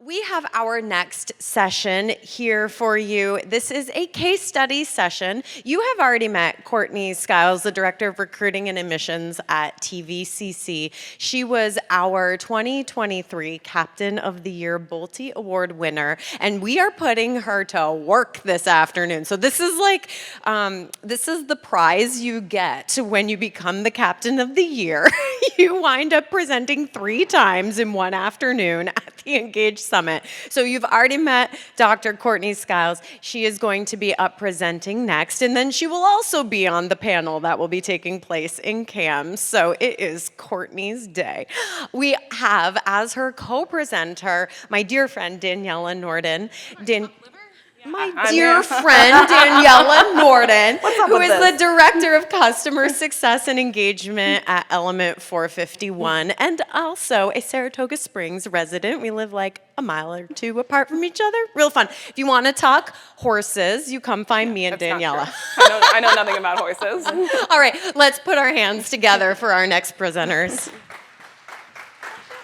We have our next session here for you. This is a case study session. You have already met Courtney Skiles, the Director of Recruiting and Admissions at TVCC. She was our 2023 Captain of the Year Bolte Award winner, and we are putting her to work this afternoon. So this is this is the prize you get when you become the Captain of the Year. You wind up presenting 3 times in one afternoon at the Engage Summit. So you've already met Dr. Courtney Skiles. She is going to be up presenting next, and then she will also be on the panel that will be taking place in CAM. So it is Courtney's day. We have as her co-presenter my dear friend Daniella Nordin. My dear friend, Daniella Nordin, who is the Director of Customer Success and Engagement at Element451, and also a Saratoga Springs resident. We live like a mile or 2 apart from each other. Real fun. If you want to talk horses, you come find me and Daniella. I know nothing about horses. All right, let's put our hands together for our next presenters.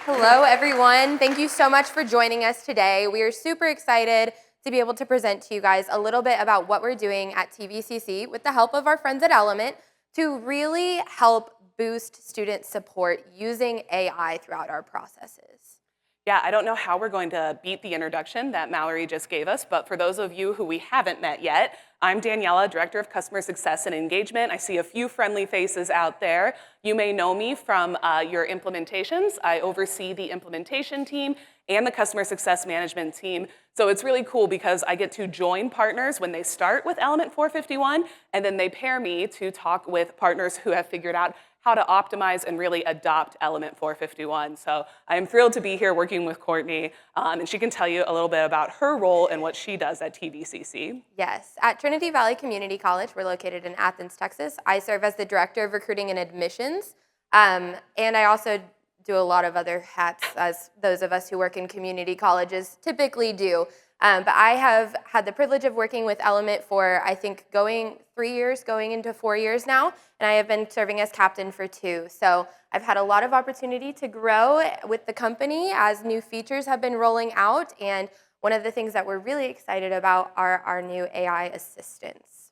Hello, everyone. Thank you so much for joining us today. We are super excited to be able to present to you guys a little bit about what we're doing at TVCC with the help of our friends at Element to really help boost student support using AI throughout our processes. Yeah, I don't know how we're going to beat the introduction that Mallory just gave us, but for those of you who we haven't met yet, I'm Daniella, Director of Customer Success and Engagement. I see a few friendly faces out there. You may know me from your implementations. I oversee the implementation team and the customer success management team. So it's really cool because I get to join partners when they start with Element451, and then they pair me to talk with partners who have figured out how to optimize and really adopt Element451. So I am thrilled to be here working with Courtney, and she can tell you a little bit about her role and what she does at TVCC. Yes, at Trinity Valley Community College, we're located in Athens, Texas. I serve as the Director of Recruiting and Admissions, and I also do a lot of other hats, as those of us who work in community colleges typically do. But I have had the privilege of working with Element for, I think, 3 years, going into 4 years now, and I have been serving as captain for 2. So I've had a lot of opportunity to grow with the company as new features have been rolling out, and one of the things that we're really excited about are our new AI assistants.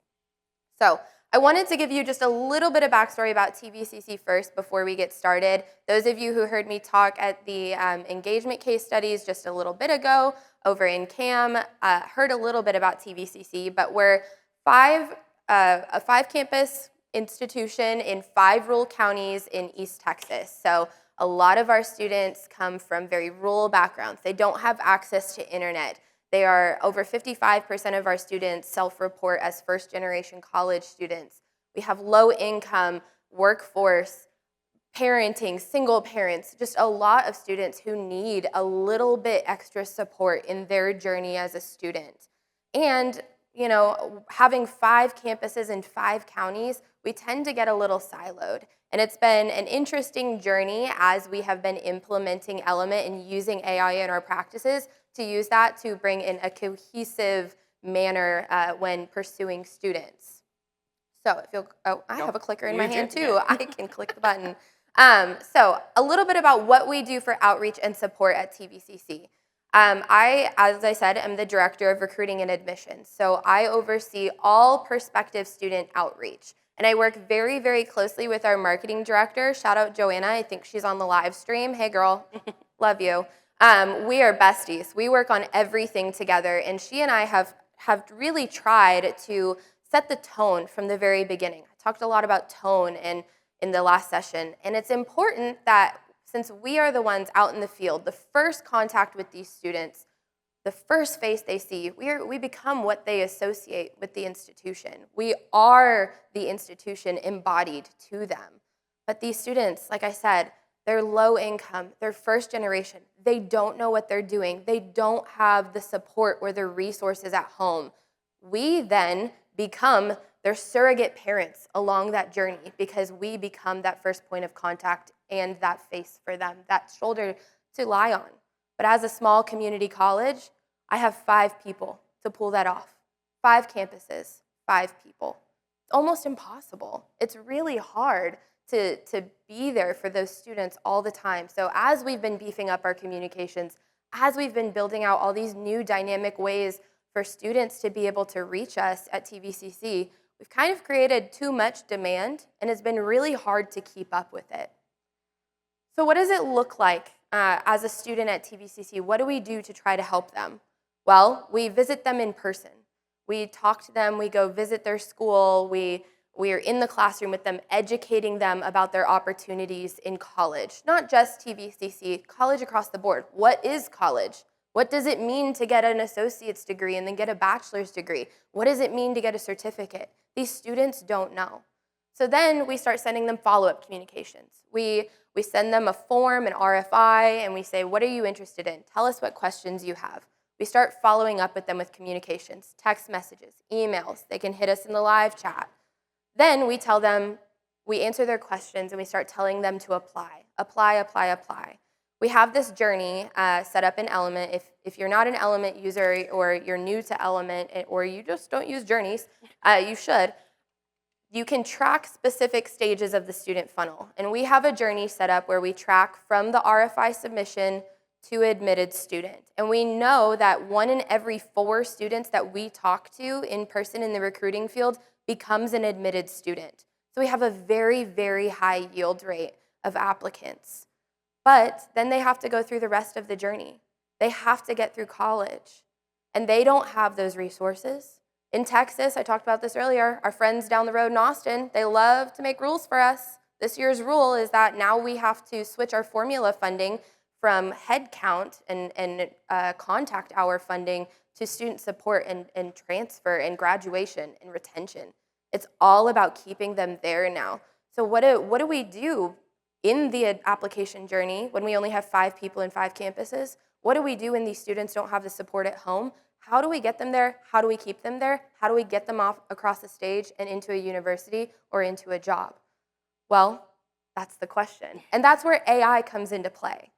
So I wanted to give you just a little bit of backstory about TVCC first before we get started. Those of you who heard me talk at the engagement case studies just a little bit ago over in CAM heard a little bit about TVCC, but we're a 5-campus institution in 5 rural counties in East Texas. So a lot of our students come from very rural backgrounds. They don't have access to internet. They are over 55% of our students self-report as first-generation college students. We have low-income workforce, parenting, single parents, just a lot of students who need a little bit extra support in their journey as a student. And, you know, having 5 campuses in 5 counties, we tend to get a little siloed. And it's been an interesting journey as we have been implementing Element and using AI in our practices to use that to bring in a cohesive manner when pursuing students. So if you'll, I have a clicker in my hand too. I can click the button. So a little bit about what we do for outreach and support at TVCC. I, as I said, am the Director of Recruiting and Admissions. So I oversee all prospective student outreach. And I work very, very closely with our marketing director. Shout out Joanna. I think she's on the live stream. Hey, girl. Love you. We are besties. We work on everything together. And she and I have really tried to set the tone from the very beginning. I talked a lot about tone in the last session. And it's important that since we are the ones out in the field, the first contact with these students, the first face they see, we become what they associate with the institution. We are the institution embodied to them. But these students, like I said, they're low income, they're first generation. They don't know what they're doing. They don't have the support or the resources at home. We then become their surrogate parents along that journey because we become that first point of contact and that face for them, that shoulder to lie on. But as a small community college, I have 5 people to pull that off. 5 campuses, 5 people. It's almost impossible. It's really hard to be there for those students all the time. So as we've been beefing up our communications, as we've been building out all these new dynamic ways for students to be able to reach us at TVCC, we've kind of created too much demand, and it's been really hard to keep up with it. So what does it look like as a student at TVCC? What do we do to try to help them? Well, we visit them in person. We talk to them, we go visit their school, we are in the classroom with them, educating them about their opportunities in college. Not just TVCC, college across the board. What is college? What does it mean to get an associate's degree and then get a bachelor's degree? What does it mean to get a certificate? These students don't know. So then we start sending them follow-up communications. We send them a form, an RFI, and we say, what are you interested in? Tell us what questions you have. We start following up with them with communications, text messages, emails. They can hit us in the live chat. Then we tell them, we answer their questions, and we start telling them to apply. Apply, apply, apply. We have this journey set up in Element. If you're not an Element user or you're new to Element or you just don't use journeys, you should. You can track specific stages of the student funnel. And we have a journey set up where we track from the RFI submission to admitted student. And we know that 1 in every 4 students that we talk to in person in the recruiting field becomes an admitted student. So we have a very, very high yield rate of applicants. But then they have to go through the rest of the journey. They have to get through college. And they don't have those resources. In Texas, I talked about this earlier, our friends down the road in Austin, they love to make rules for us. This year's rule is that now we have to switch our formula funding from head count and contact hour funding to student support and transfer and graduation and retention. It's all about keeping them there now. So what do we do in the application journey when we only have 5 people in 5 campuses? What do we do when these students don't have the support at home? How do we get them there? How do we keep them there? How do we get them off across the stage and into a university or into a job? Well, that's the question. And that's where AI comes into play.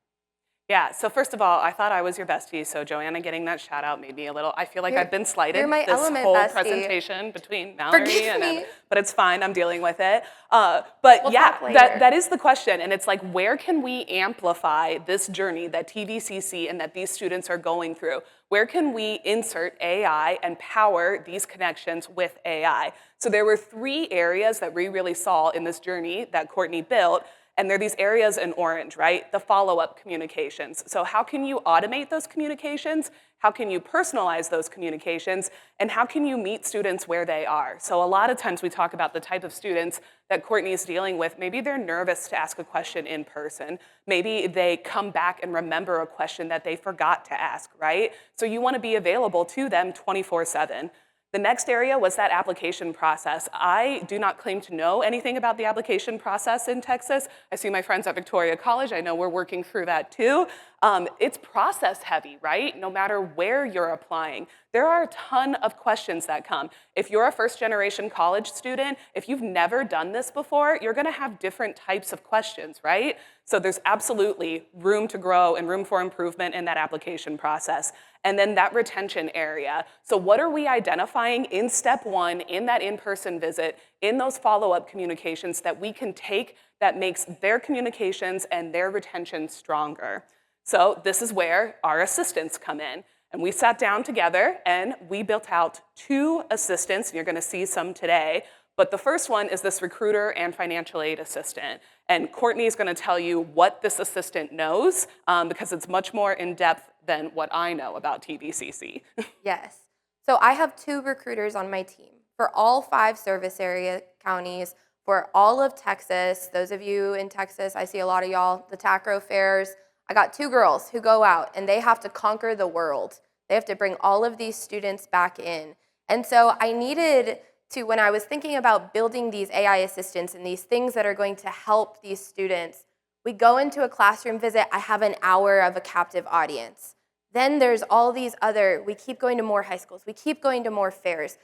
Yeah, so first of all, I thought I was your bestie, so Joanna getting that shout out made me a little, I feel like I've been slighted you're my this Element whole bestie. presentation between Mallory Forgive me. but it's fine, I'm dealing with it. But We'll yeah, talk later. that is the question, and it's like, where can we amplify this journey that TVCC and that these students are going through? Where can we insert AI and power these connections with AI? So there were 3 areas that we really saw in this journey that Courtney built. And there are these areas in orange, right? The follow-up communications. So how can you automate those communications? How can you personalize those communications? And how can you meet students where they are? So a lot of times we talk about the type of students that Courtney is dealing with. Maybe they're nervous to ask a question in person. Maybe they come back and remember a question that they forgot to ask, right? So you want to be available to them 24/7. The next area was that application process. I do not claim to know anything about the application process in Texas. I see my friends at Victoria College. I know we're working through that too. It's process heavy, right? No matter where you're applying. There are a ton of questions that come. If you're a first-generation college student, if you've never done this before, you're gonna have different types of questions, right? So there's absolutely room to grow and room for improvement in that application process. And then that retention area. So what are we identifying in step 1, in that in-person visit, in those follow-up communications that we can take that makes their communications and their retention stronger? So this is where our assistants come in. And we sat down together and we built out 2 assistants, and you're gonna see some today. But the first one is this recruiter and financial aid assistant. And Courtney is gonna tell you what this assistant knows because it's much more in depth than what I know about TVCC. Yes. So I have 2 recruiters on my team for all 5 service area counties, for all of Texas. Those of you in Texas, I see a lot of y'all, the TACRO fairs. I got 2 girls who go out and they have to conquer the world. They have to bring all of these students back in. And so I needed to, when I was thinking about building these AI assistants and these things that are going to help these students, we go into a classroom visit, I have an hour of a captive audience. Then there's all these other, we keep going to more high schools, we keep going to more fairs.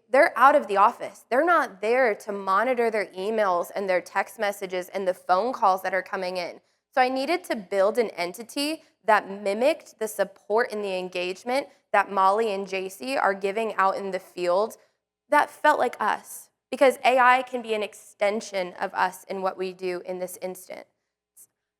They're out of the office. They're not there to monitor their emails and their text messages and the phone calls that are coming in. So I needed to build an entity that mimicked the support and the engagement that Molly and JC are giving out in the field that felt like us. Because AI can be an extension of us in what we do in this instance.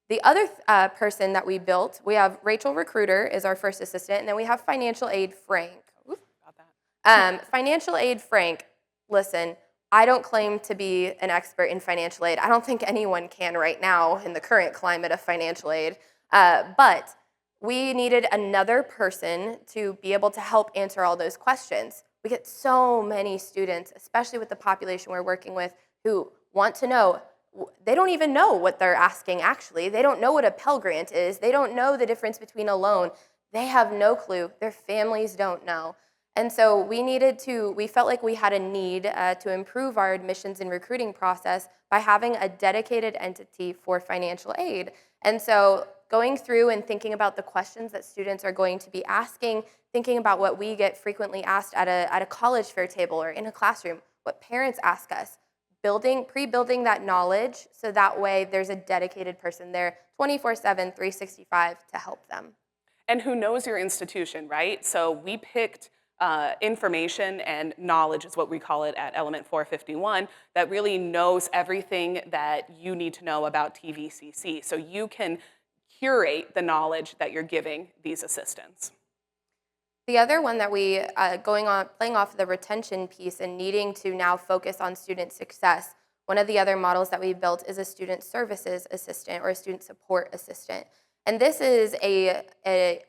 The other person that we built, we have Rachel Recruiter is our first assistant, and then we have financial aid Frank. Oof, about that. Financial aid Frank, listen, I don't claim to be an expert in financial aid. I don't think anyone can right now in the current climate of financial aid. But we needed another person to be able to help answer all those questions. We get so many students, especially with the population we're working with, who want to know. They don't even know what they're asking, actually. They don't know what a Pell Grant is. They don't know the difference between a loan. They have no clue. Their families don't know. And so we felt like we had a need to improve our admissions and recruiting process by having a dedicated entity for financial aid. And so going through and thinking about the questions that students are going to be asking, thinking about what we get frequently asked at a college fair table or in a classroom, what parents ask us, pre-building that knowledge so that way there's a dedicated person there 24/7, 365 to help them. And who knows your institution, right? So we picked information and knowledge is what we call it at Element451 that really knows everything that you need to know about TVCC. So you can curate the knowledge that you're giving these assistants. The other one that we, playing off the retention piece and needing to now focus on student success, one of the other models that we built is a student services assistant or a student support assistant. And this is a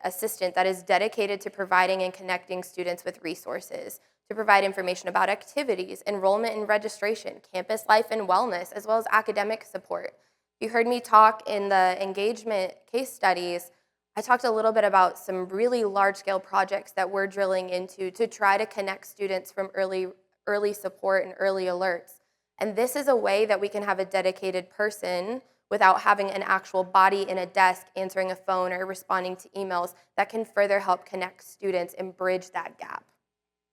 assistant that is dedicated to providing and connecting students with resources, to provide information about activities, enrollment and registration, campus life and wellness, as well as academic support. You heard me talk in the engagement case studies. I talked a little bit about some really large-scale projects that we're drilling into to try to connect students from early support and early alerts. And this is a way that we can have a dedicated person without having an actual body in a desk answering a phone or responding to emails that can further help connect students and bridge that gap.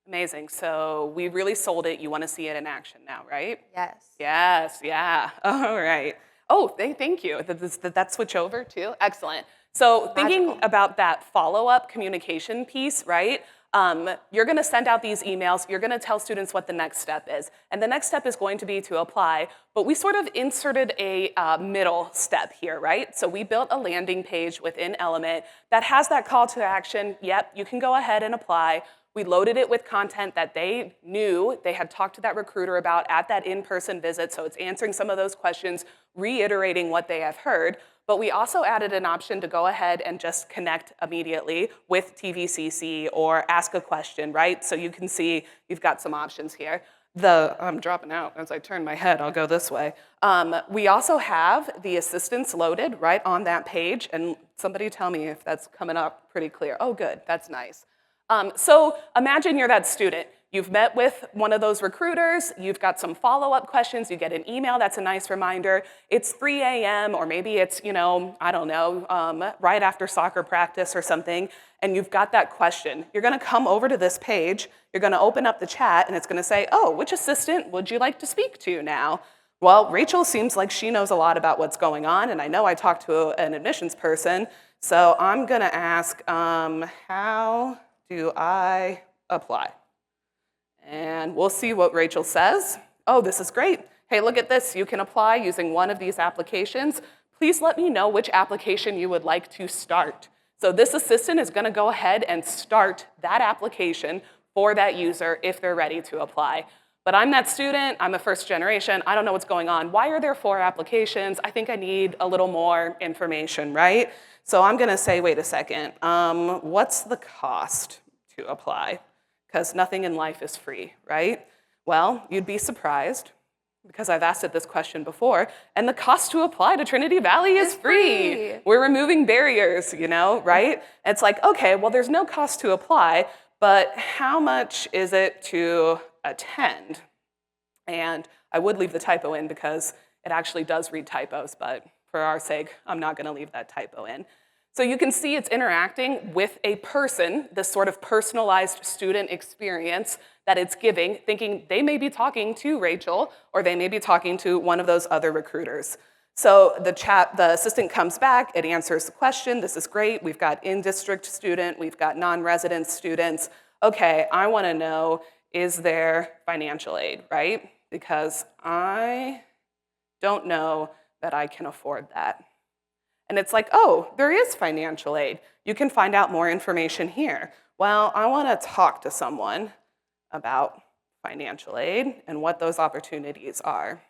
Amazing. So we really sold it. You want to see it in action now, right? Yes. Yes, yeah. All right. Oh, thank you. Did that switch over too? Excellent. So thinking Magical. about that follow-up communication piece, right? You're going to send out these emails. You're going to tell students what the next step is. And the next step is going to be to apply. But we sort of inserted a middle step here, right? So we built a landing page within Element that has that call to action. Yep, you can go ahead and apply. We loaded it with content that they knew they had talked to that recruiter about at that in-person visit. So it's answering some of those questions, reiterating what they have heard. But we also added an option to go ahead and just connect immediately with TVCC or ask a question, right? So you can see you've got some options here. I'm dropping out as I turn my head. I'll go this way. We also have the assistants loaded right on that page. And somebody tell me if that's coming up pretty clear. Oh, good. That's nice. So imagine you're that student. You've met with one of those recruiters, you've got some follow-up questions, you get an email that's a nice reminder. It's 3 a.m. or maybe it's, I don't know, right after soccer practice or something, and you've got that question. You're gonna come over to this page, you're gonna open up the chat, and it's gonna say, oh, which assistant would you like to speak to now? Well, Rachel seems like she knows a lot about what's going on, and I know I talked to an admissions person, so I'm gonna ask, how do I apply? And we'll see what Rachel says. Oh, this is great. Hey, look at this. You can apply using one of these applications. Please let me know which application you would like to start. So this assistant is going to go ahead and start that application for that user if they're ready to apply. But I'm that student. I'm a first generation. I don't know what's going on. Why are there 4 applications? I think I need a little more information, right? So I'm going to say, wait a second. What's the cost to apply? Because nothing in life is free, right? Well, you'd be surprised, because I've asked it this question before, and the cost to apply to Trinity Valley is free. We're removing barriers, right? It's like, okay, well, there's no cost to apply, but how much is it to attend? And I would leave the typo in because it actually does read typos, but for our sake, I'm not gonna leave that typo in. So you can see it's interacting with a person, this sort of personalized student experience that it's giving, thinking they may be talking to Rachel or they may be talking to one of those other recruiters. So the assistant comes back, it answers the question, this is great, we've got in-district student, we've got non-resident students. Okay, I wanna know, is there financial aid, right? Because I don't know that I can afford that. And it's like, oh, there is financial aid. You can find out more information here. Well, I want to talk to someone about financial aid and what those opportunities are.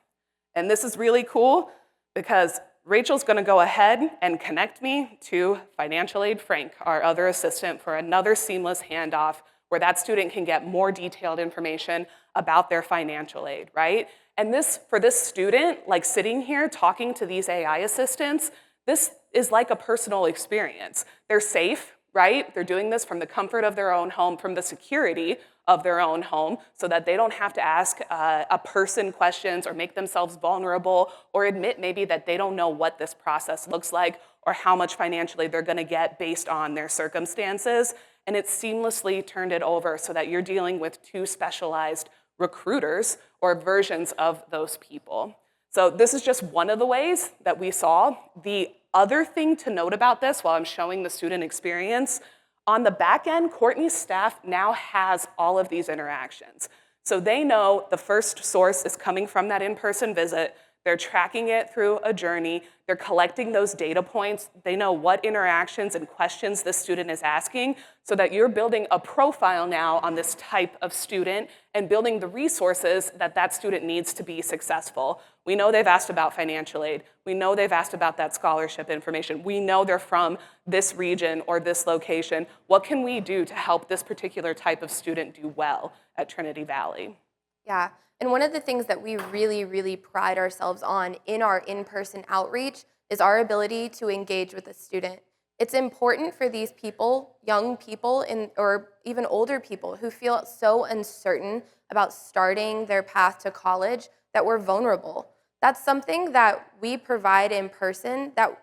And this is really cool because Rachel's going to go ahead and connect me to financial aid Frank, our other assistant, for another seamless handoff where that student can get more detailed information about their financial aid, right? And this, for this student, like sitting here talking to these AI assistants, this is like a personal experience. They're safe, right? They're doing this from the comfort of their own home, from the security of their own home, so that they don't have to ask a person questions or make themselves vulnerable or admit maybe that they don't know what this process looks like or how much financially they're gonna get based on their circumstances. And it seamlessly turned it over so that you're dealing with two specialized recruiters or versions of those people. So this is just one of the ways that we saw. The other thing to note about this while I'm showing the student experience, on the back end, Courtney's staff now has all of these interactions. So they know the first source is coming from that in-person visit. They're tracking it through a journey. They're collecting those data points. They know what interactions and questions this student is asking so that you're building a profile now on this type of student and building the resources that that student needs to be successful. We know they've asked about financial aid. We know they've asked about that scholarship information. We know they're from this region or this location. What can we do to help this particular type of student do well at Trinity Valley? Yeah, and one of the things that we really, really pride ourselves on in our in-person outreach is our ability to engage with the student. It's important for these people, young people, or even older people who feel so uncertain about starting their path to college that we're vulnerable. That's something that we provide in person that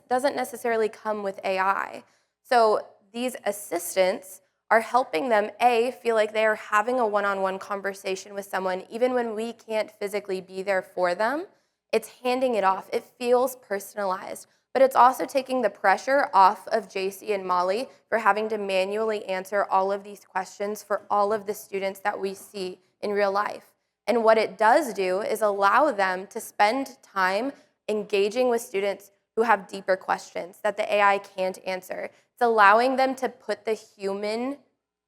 doesn't necessarily come with AI. So these assistants are helping them, A, feel like they are having a one-on-one conversation with someone even when we can't physically be there for them. It's handing it off. It feels personalized. But it's also taking the pressure off of JC and Molly for having to manually answer all of these questions for all of the students that we see in real life. And what it does do is allow them to spend time engaging with students who have deeper questions that the AI can't answer. It's allowing them to put the human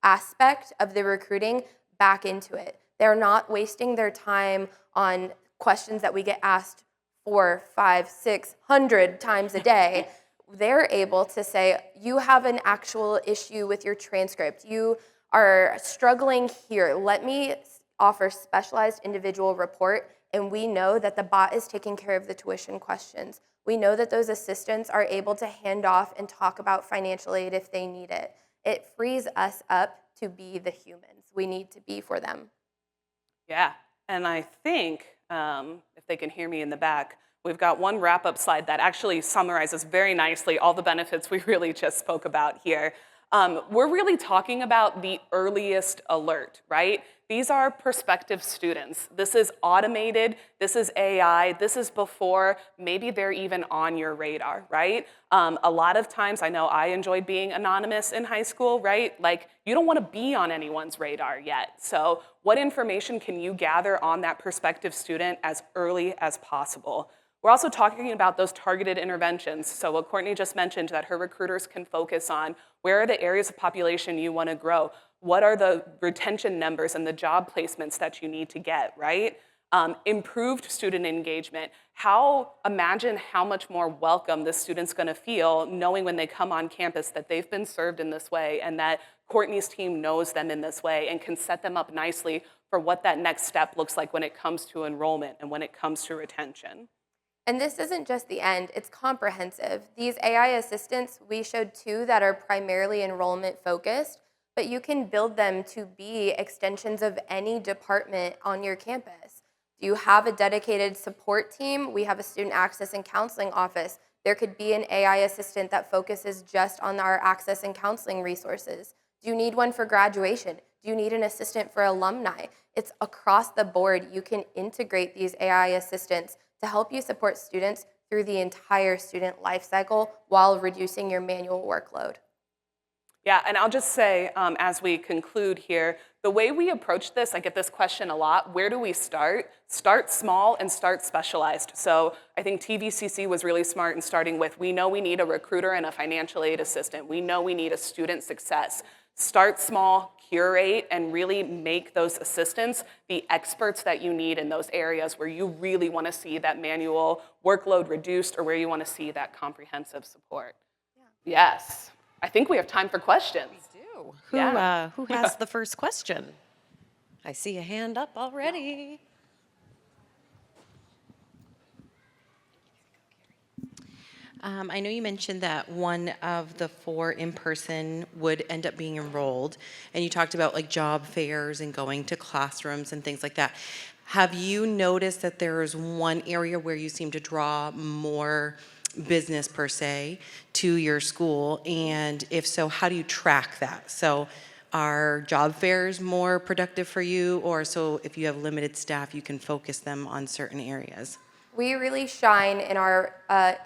aspect of the recruiting back into it. They're not wasting their time on questions that we get asked 4, 5, 600 times a day. They're able to say, you have an actual issue with your transcript. You are struggling here. Let me offer specialized individual report, and we know that the bot is taking care of the tuition questions. We know that those assistants are able to hand off and talk about financial aid if they need it. It frees us up to be the humans we need to be for them. Yeah, and I think, if they can hear me in the back, we've got one wrap-up slide that actually summarizes very nicely all the benefits we really just spoke about here. We're really talking about the earliest alert, right? These are prospective students. This is automated, this is AI, this is before maybe they're even on your radar, right? A lot of times, I know I enjoyed being anonymous in high school, right? Like, you don't wanna be on anyone's radar yet. So what information can you gather on that prospective student as early as possible? We're also talking about those targeted interventions. So what Courtney just mentioned, that her recruiters can focus on, where are the areas of population you want to grow? What are the retention numbers and the job placements that you need to get, right? Improved student engagement. Imagine how much more welcome the student's going to feel knowing when they come on campus that they've been served in this way and that Courtney's team knows them in this way and can set them up nicely for what that next step looks like when it comes to enrollment and when it comes to retention. And this isn't just the end, it's comprehensive. These AI assistants, we showed 2 that are primarily enrollment focused, but you can build them to be extensions of any department on your campus. Do you have a dedicated support team? We have a student access and counseling office. There could be an AI assistant that focuses just on our access and counseling resources. Do you need one for graduation? Do you need an assistant for alumni? It's across the board. You can integrate these AI assistants to help you support students through the entire student life cycle while reducing your manual workload. Yeah, and I'll just say, as we conclude here, The way we approach this, I get this question a lot, where do we start? Start small and start specialized. So I think TVCC was really smart in starting with, we know we need a recruiter and a financial aid assistant. We know we need a student success. Start small, curate, and really make those assistants the experts that you need in those areas where you really want to see that manual workload reduced or where you want to see that comprehensive support. Yeah. Yes. I think we have time for questions. Who has the first question? I see a hand up already. I know you mentioned that one of the 4 in-person would end up being enrolled, and you talked about like job fairs and going to classrooms and things like that. Have you noticed that there is one area where you seem to draw more business per se to your school, and if so, how do you track that? So are job fairs more productive for you, or so if you have limited staff you can focus them on certain areas? We really shine in our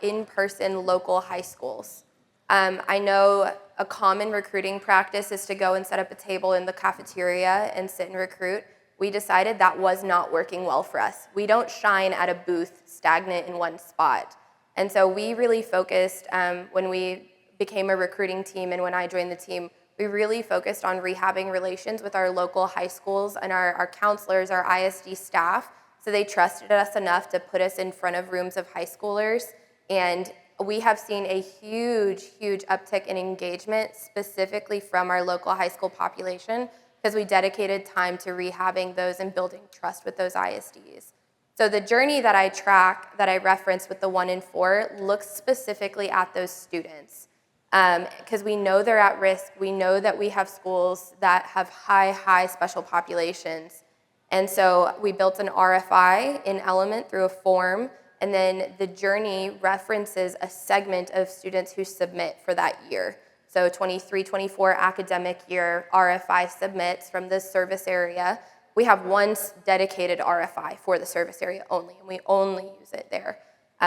in-person local high schools. I know a common recruiting practice is to go and set up a table in the cafeteria and sit and recruit. We decided that was not working well for us. We don't shine at a booth stagnant in one spot. And so we really focused, when we became a recruiting team and when I joined the team, we really focused on rehabbing relations with our local high schools and our counselors, our ISD staff, so they trusted us enough to put us in front of rooms of high schoolers. And we have seen a huge, huge uptick in engagement, specifically from our local high school population, because we dedicated time to rehabbing those and building trust with those ISDs. So the journey that I track, that I reference with the 1 in 4, looks specifically at those students. Because we know they're at risk. We know that we have schools that have high special populations. And so we built an RFI in Element through a form, and then the journey references a segment of students who submit for that year. So 23-24 academic year RFI submits from the service area. We have one dedicated RFI for the service area only, and we only use it there.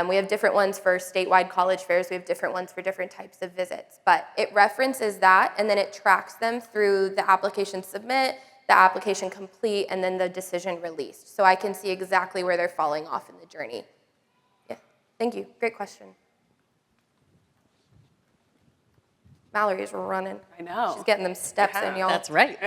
We have different ones for statewide college fairs. We have different ones for different types of visits. But it references that, and then it tracks them through the application submit, the application complete, and then the decision released. So I can see exactly where they're falling off in the journey. Yeah, thank you. Great question. Mallory's running. I know. She's getting them steps in, y'all. That's right.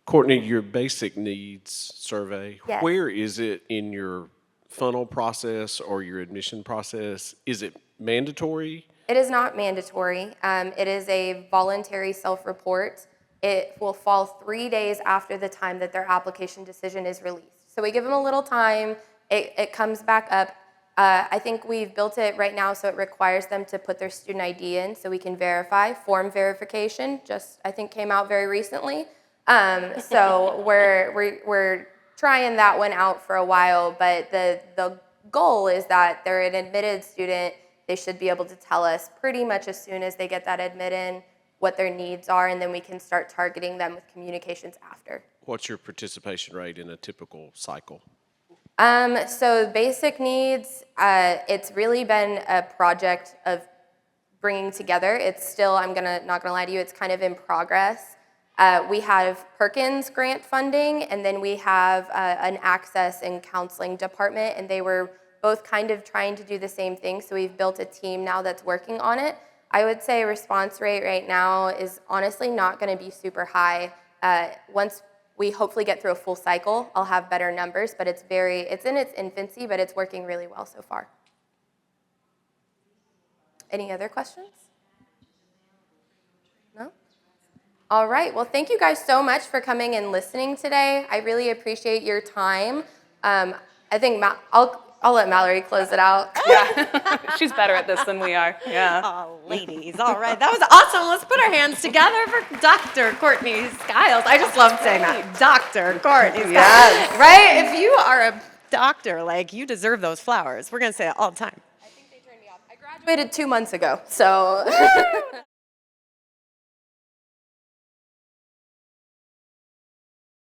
Courtney, your basic needs survey, Yes. Where is it in your funnel process or your admission process? Is it mandatory? It is not mandatory. It is a voluntary self-report. It will fall 3 days after the time that their application decision is released. So we give them a little time. It comes back up. I think we've built it right now so it requires them to put their student ID in so we can verify. Form verification just, I think, came out very recently. So we're trying that one out for a while, but the goal is that they're an admitted student. They should be able to tell us pretty much as soon as they get that admit in what their needs are, and then we can start targeting them with communications after. What's your participation rate in a typical cycle? So basic needs, it's really been a project of bringing together. It's still, not gonna lie to you, it's kind of in progress. We have Perkins grant funding, and then we have an access and counseling department, and they were both kind of trying to do the same thing, so we've built a team now that's working on it. I would say response rate right now is honestly not gonna be super high. Once we hopefully get through a full cycle, I'll have better numbers, but it's in its infancy, but it's working really well so far. Any other questions? No? All right, well, thank you guys so much for coming and listening today. I really appreciate your time. I think I'll let Mallory close it out. Yeah, she's better at this than we are. Yeah. Oh, ladies, all right. That was awesome. Let's put our hands together for Dr. Courtney Skiles. I just love saying that. Dr. Courtney Skiles. Yes. Right? If you are a doctor, like, you deserve those flowers. We're going to say it all the time. I think they turned me off. I graduated 2 months ago, so.